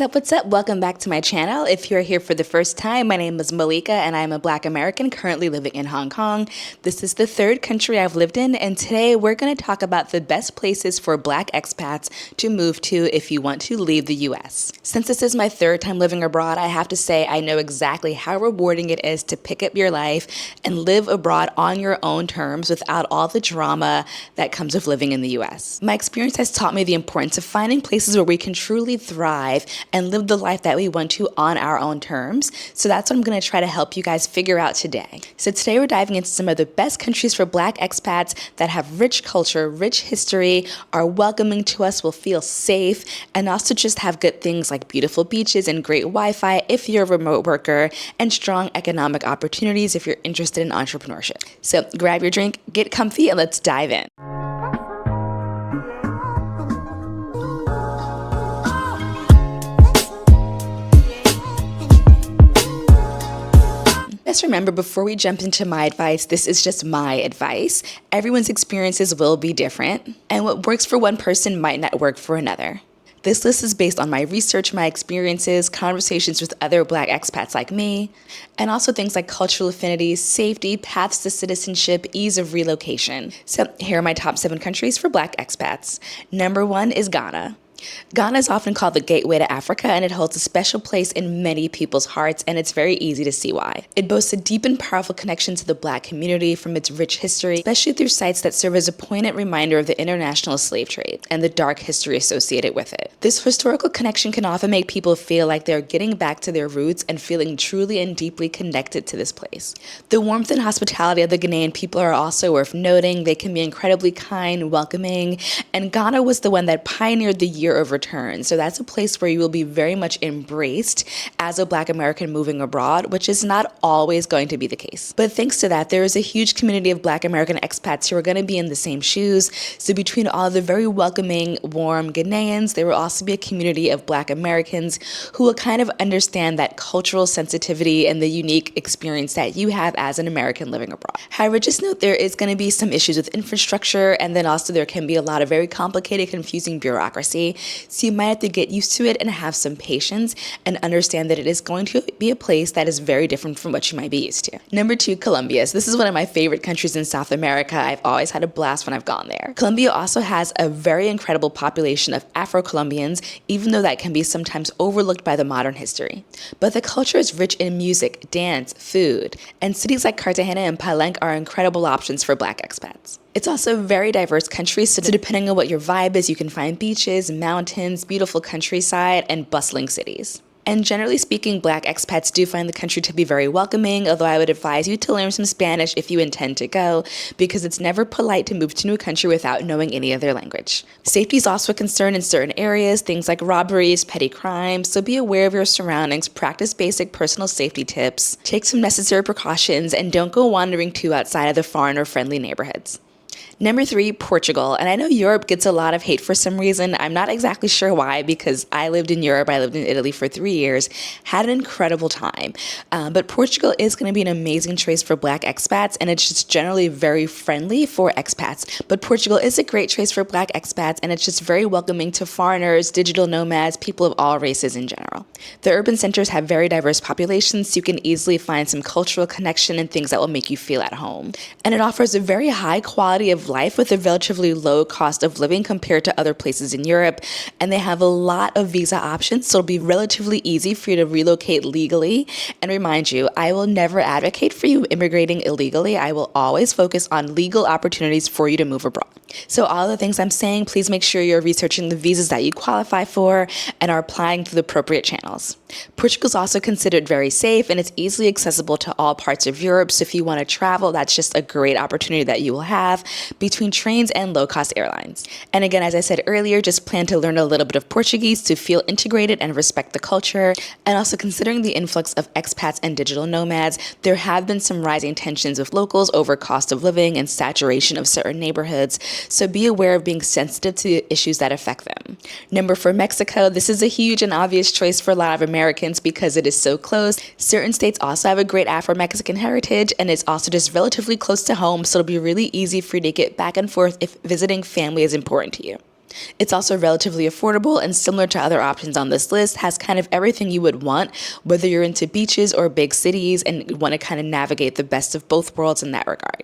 What's up? Welcome back to my channel. If you're here for the first time, my name is Malika and I'm a Black American currently living in Hong Kong. This is the third country I've lived in, and today we're going to talk about the best places for Black expats to move to if you want to leave the US. Since this is my third time living abroad, I have to say I know exactly how rewarding it is to pick up your life and live abroad on your own terms without all the drama that comes with living in the US. My experience has taught me the importance of finding places where we can truly thrive and live the life that we want to on our own terms. So that's what I'm going to try to help you guys figure out today. So today we're diving into some of the best countries for Black expats that have rich culture, rich history, are welcoming to us, will feel safe, and also just have good things like beautiful beaches and great Wi-Fi if you're a remote worker, and strong economic opportunities if you're interested in entrepreneurship. So grab your drink, get comfy, and let's dive in. Just remember, before we jump into my advice, this is just my advice. Everyone's experiences will be different, and what works for one person might not work for another. This list is based on my research, my experiences, conversations with other Black expats like me, and also things like cultural affinities, safety, paths to citizenship, ease of relocation. So here are my top 7 countries for Black expats. Number 1 is Ghana. Ghana is often called the gateway to Africa, and it holds a special place in many people's hearts, and it's very easy to see why. It boasts a deep and powerful connection to the Black community from its rich history, especially through sites that serve as a poignant reminder of the international slave trade and the dark history associated with it. This historical connection can often make people feel like they're getting back to their roots and feeling truly and deeply connected to this place. The warmth and hospitality of the Ghanaian people are also worth noting. They can be incredibly kind, welcoming, and Ghana was the one that pioneered the year of return. So that's a place where you will be very much embraced as a Black American moving abroad, which is not always going to be the case. But thanks to that, there is a huge community of Black American expats who are going to be in the same shoes. So between all the very welcoming, warm Ghanaians, there will also be a community of Black Americans who will kind of understand that cultural sensitivity and the unique experience that you have as an American living abroad. However, just note there is going to be some issues with infrastructure, and then also there can be a lot of very complicated, confusing bureaucracy. So you might have to get used to it and have some patience and understand that it is going to be a place that is very different from what you might be used to. Number 2, Colombia. So this is one of my favorite countries in South America. I've always had a blast when I've gone there. Colombia also has a very incredible population of Afro-Colombians, even though that can be sometimes overlooked by the modern history. But the culture is rich in music, dance, food, and cities like Cartagena and Palenque are incredible options for Black expats. It's also a very diverse country, so depending on what your vibe is, you can find beaches, mountains, beautiful countryside, and bustling cities. And generally speaking, Black expats do find the country to be very welcoming, although I would advise you to learn some Spanish if you intend to go, because it's never polite to move to a new country without knowing any other language. Safety is also a concern in certain areas, things like robberies, petty crimes, so be aware of your surroundings, practice basic personal safety tips, take some necessary precautions, and don't go wandering too outside of the foreigner-friendly neighborhoods. Number 3, Portugal. And I know Europe gets a lot of hate for some reason. I'm not exactly sure why, because I lived in Europe. I lived in Italy for 3 years, had an incredible time. But Portugal is going to be an amazing choice for Black expats, and it's just generally very friendly for expats. But Portugal is a great choice for Black expats, and it's just very welcoming to foreigners, digital nomads, people of all races in general. The urban centers have very diverse populations, so you can easily find some cultural connection and things that will make you feel at home. And it offers a very high quality of life with a relatively low cost of living compared to other places in Europe, and they have a lot of visa options, so it'll be relatively easy for you to relocate legally. And remind you, I will never advocate for you immigrating illegally. I will always focus on legal opportunities for you to move abroad. So all the things I'm saying, please make sure you're researching the visas that you qualify for and are applying through the appropriate channels. Portugal is also considered very safe, and it's easily accessible to all parts of Europe, so if you want to travel, that's just a great opportunity that you will have between trains and low-cost airlines. And again, as I said earlier, just plan to learn a little bit of Portuguese to feel integrated and respect the culture. And also, considering the influx of expats and digital nomads, there have been some rising tensions with locals over cost of living and saturation of certain neighborhoods, so be aware of being sensitive to issues that affect them. Number 4, Mexico. This is a huge and obvious choice for a lot of Americans because it is so close. Certain states also have a great Afro-Mexican heritage, and it's also just relatively close to home, so it'll be really easy for you to get back and forth if visiting family is important to you. It's also relatively affordable and similar to other options on this list, has kind of everything you would want, whether you're into beaches or big cities and want to kind of navigate the best of both worlds in that regard.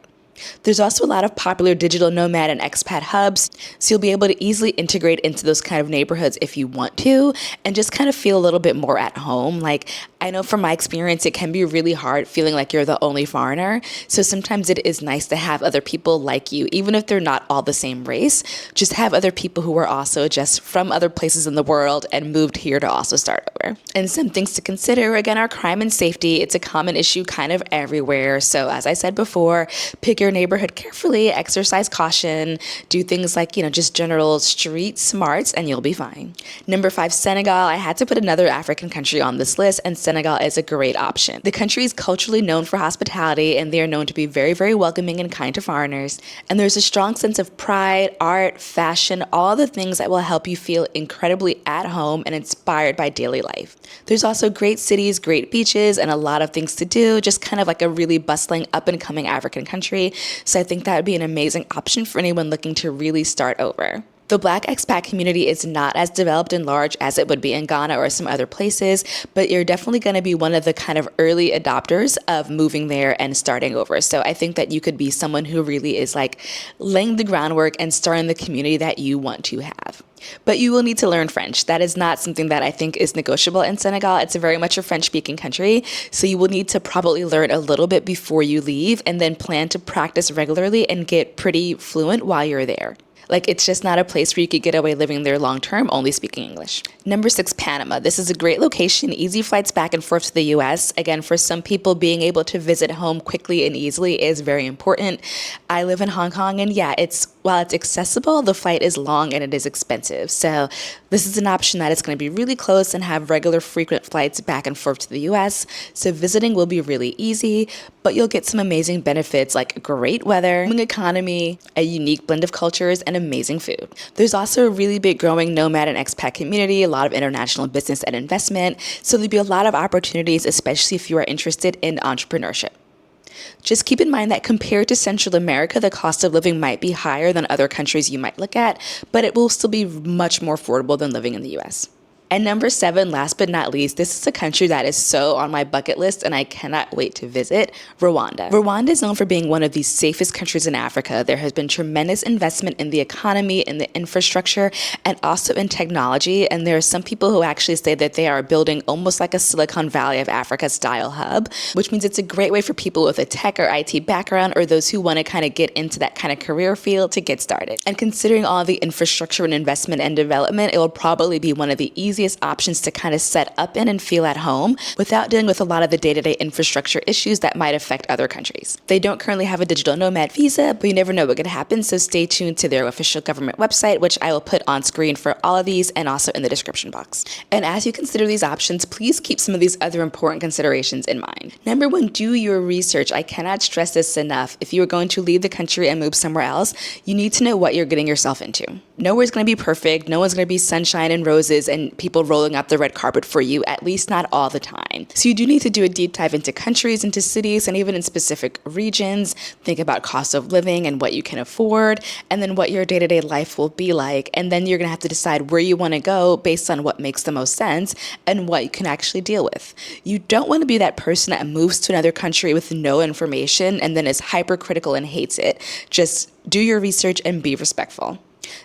There's also a lot of popular digital nomad and expat hubs, so you'll be able to easily integrate into those kind of neighborhoods if you want to, and just kind of feel a little bit more at home. Like, I know from my experience, it can be really hard feeling like you're the only foreigner, so sometimes it is nice to have other people like you, even if they're not all the same race. Just have other people who are also just from other places in the world and moved here to also start over. And some things to consider, again, are crime and safety. It's a common issue kind of everywhere, so as I said before, pick your neighborhood carefully, exercise caution, do things like, just general street smarts, and you'll be fine. Number 5, Senegal. I had to put another African country on this list, and Senegal is a great option. The country is culturally known for hospitality, and they are known to be very, very welcoming and kind to foreigners. And there's a strong sense of pride, art, fashion, all the things that will help you feel incredibly at home and inspired by daily life. There's also great cities, great beaches, and a lot of things to do, just kind of like a really bustling, up-and-coming African country. So I think that would be an amazing option for anyone looking to really start over. The Black expat community is not as developed and large as it would be in Ghana or some other places, but you're definitely going to be one of the kind of early adopters of moving there and starting over. So I think that you could be someone who really is like laying the groundwork and starting the community that you want to have. But you will need to learn French. That is not something that I think is negotiable in Senegal. It's very much a French-speaking country, so you will need to probably learn a little bit before you leave and then plan to practice regularly and get pretty fluent while you're there. Like, it's just not a place where you could get away living there long term, only speaking English. Number 6, Panama. This is a great location, easy flights back and forth to the US. Again, for some people, being able to visit home quickly and easily is very important. I live in Hong Kong, and while it's accessible, the flight is long and it is expensive. So this is an option that is going to be really close and have regular frequent flights back and forth to the US. So visiting will be really easy, but you'll get some amazing benefits like great weather, booming economy, a unique blend of cultures, and amazing food. There's also a really big growing nomad and expat community, a lot of international business and investment. So there'll be a lot of opportunities, especially if you are interested in entrepreneurship. Just keep in mind that compared to Central America, the cost of living might be higher than other countries you might look at, but it will still be much more affordable than living in the US. And number 7, last but not least, this is a country that is so on my bucket list and I cannot wait to visit, Rwanda. Rwanda is known for being one of the safest countries in Africa. There has been tremendous investment in the economy, in the infrastructure, and also in technology. And there are some people who actually say that they are building almost like a Silicon Valley of Africa style hub, which means it's a great way for people with a tech or IT background or those who want to kind of get into that kind of career field to get started. And considering all the infrastructure and investment and development, it will probably be one of the easiest options to kind of set up in and feel at home without dealing with a lot of the day-to-day infrastructure issues that might affect other countries. They don't currently have a digital nomad visa, but you never know what could happen, so stay tuned to their official government website, which I will put on screen for all of these and also in the description box. And as you consider these options, please keep some of these other important considerations in mind. Number 1, do your research. I cannot stress this enough. If you are going to leave the country and move somewhere else, you need to know what you're getting yourself into. Nowhere's going to be perfect. No one's going to be sunshine and roses and people rolling out the red carpet for you, at least not all the time. So you do need to do a deep dive into countries, into cities, and even in specific regions. Think about cost of living and what you can afford, and then what your day-to-day life will be like. And then you're going to have to decide where you want to go based on what makes the most sense and what you can actually deal with. You don't want to be that person that moves to another country with no information and then is hypercritical and hates it. Just do your research and be respectful.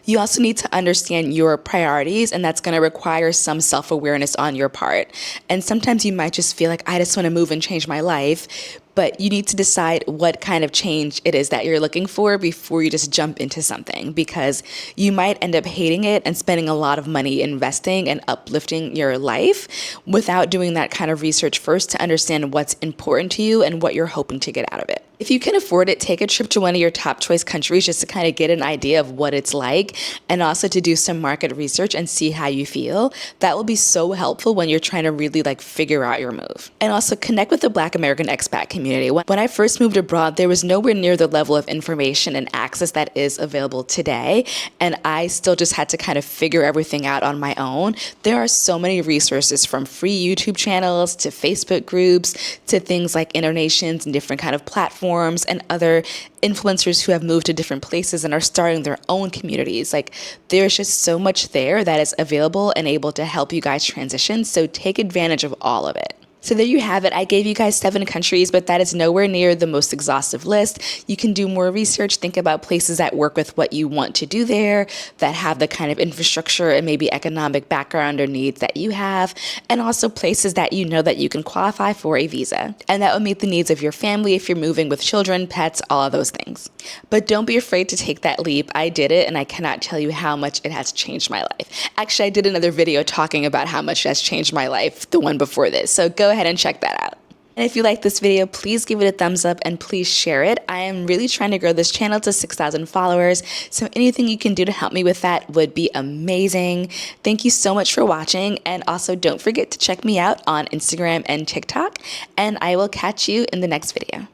You also need to understand your priorities, and that's going to require some self-awareness on your part. And sometimes you might just feel like, I just want to move and change my life. But you need to decide what kind of change it is that you're looking for before you just jump into something, because you might end up hating it and spending a lot of money investing and uplifting your life without doing that kind of research first to understand what's important to you and what you're hoping to get out of it. If you can afford it, take a trip to one of your top choice countries just to kind of get an idea of what it's like and also to do some market research and see how you feel. That will be so helpful when you're trying to really figure out your move. And also connect with the Black American expat community. community. When I first moved abroad, there was nowhere near the level of information and access that is available today, and I still just had to kind of figure everything out on my own. There are so many resources, from free YouTube channels to Facebook groups to things like Internations and different kind of platforms and other influencers who have moved to different places and are starting their own communities. Like, there's just so much there that is available and able to help you guys transition. So take advantage of all of it. So there you have it. I gave you guys 7 countries, but that is nowhere near the most exhaustive list. You can do more research, think about places that work with what you want to do there, that have the kind of infrastructure and maybe economic background or needs that you have, and also places that you know that you can qualify for a visa. And that will meet the needs of your family if you're moving with children, pets, all of those things. But don't be afraid to take that leap. I did it, and I cannot tell you how much it has changed my life. Actually, I did another video talking about how much it has changed my life, the one before this. So go ahead and check that out. And if you like this video, please give it a thumbs up and please share it. I am really trying to grow this channel to 6,000 followers, so anything you can do to help me with that would be amazing. Thank you so much for watching, and also don't forget to check me out on Instagram and TikTok, and I will catch you in the next video.